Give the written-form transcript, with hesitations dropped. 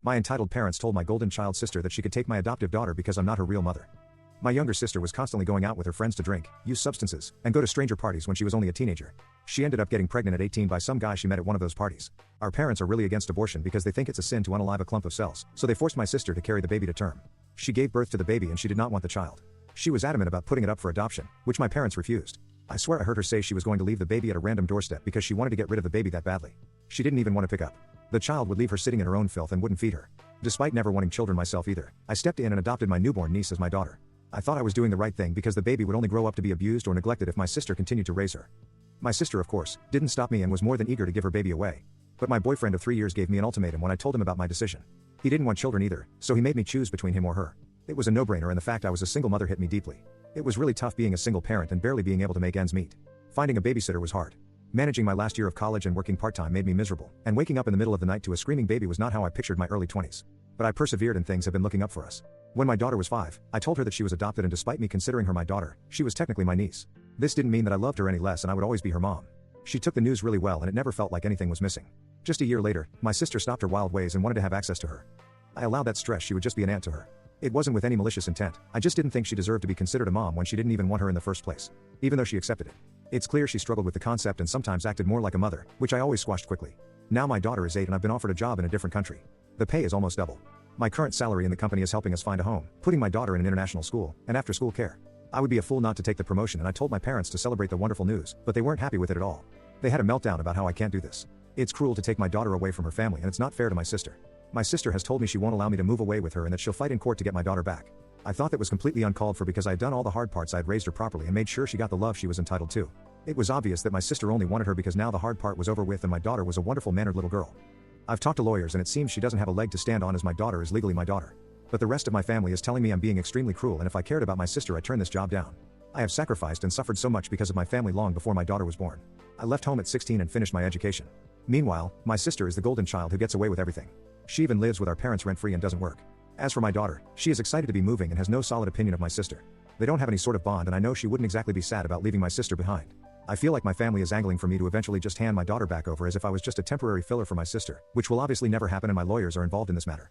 My entitled parents told my golden child sister that she could take my adoptive daughter because I'm not her real mother. My younger sister was constantly going out with her friends to drink, use substances, and go to stranger parties when she was only a teenager. She ended up getting pregnant at 18 by some guy she met at one of those parties. Our parents are really against abortion because they think it's a sin to unalive a clump of cells, so they forced my sister to carry the baby to term. She gave birth to the baby and she did not want the child. She was adamant about putting it up for adoption, which my parents refused. I swear I heard her say she was going to leave the baby at a random doorstep because she wanted to get rid of the baby that badly. She didn't even want to pick up. The child would leave her sitting in her own filth and wouldn't feed her. Despite never wanting children myself either, I stepped in and adopted my newborn niece as my daughter. I thought I was doing the right thing because the baby would only grow up to be abused or neglected if my sister continued to raise her. My sister, of course, didn't stop me and was more than eager to give her baby away. But my boyfriend of 3 years gave me an ultimatum when I told him about my decision. He didn't want children either, so he made me choose between him or her. It was a no-brainer, and the fact I was a single mother hit me deeply. It was really tough being a single parent and barely being able to make ends meet. Finding a babysitter was hard. Managing my last year of college and working part-time made me miserable, and waking up in the middle of the night to a screaming baby was not how I pictured my early 20s. But I persevered and things have been looking up for us. When my daughter was 5, I told her that she was adopted, and despite me considering her my daughter, she was technically my niece. This didn't mean that I loved her any less and I would always be her mom. She took the news really well and it never felt like anything was missing. Just a year later, my sister stopped her wild ways and wanted to have access to her. I allowed that stress. She would just be an aunt to her. It wasn't with any malicious intent, I just didn't think she deserved to be considered a mom when she didn't even want her in the first place. Even though she accepted it. It's clear she struggled with the concept and sometimes acted more like a mother, which I always squashed quickly. Now my daughter is 8 and I've been offered a job in a different country. The pay is almost double. My current salary in the company is helping us find a home, putting my daughter in an international school, and after-school care. I would be a fool not to take the promotion, and I told my parents to celebrate the wonderful news, but they weren't happy with it at all. They had a meltdown about how I can't do this. It's cruel to take my daughter away from her family, and it's not fair to my sister. My sister has told me she won't allow me to move away with her and that she'll fight in court to get my daughter back. I thought that was completely uncalled for because I had done all the hard parts. I'd raised her properly and made sure she got the love she was entitled to. It was obvious that my sister only wanted her because now the hard part was over with and my daughter was a wonderful mannered little girl. I've talked to lawyers and it seems she doesn't have a leg to stand on as my daughter is legally my daughter. But the rest of my family is telling me I'm being extremely cruel, and if I cared about my sister I'd turn this job down. I have sacrificed and suffered so much because of my family long before my daughter was born. I left home at 16 and finished my education. Meanwhile, my sister is the golden child who gets away with everything. She even lives with our parents rent-free and doesn't work. As for my daughter, she is excited to be moving and has no solid opinion of my sister. They don't have any sort of bond and I know she wouldn't exactly be sad about leaving my sister behind. I feel like my family is angling for me to eventually just hand my daughter back over as if I was just a temporary filler for my sister, which will obviously never happen, and my lawyers are involved in this matter.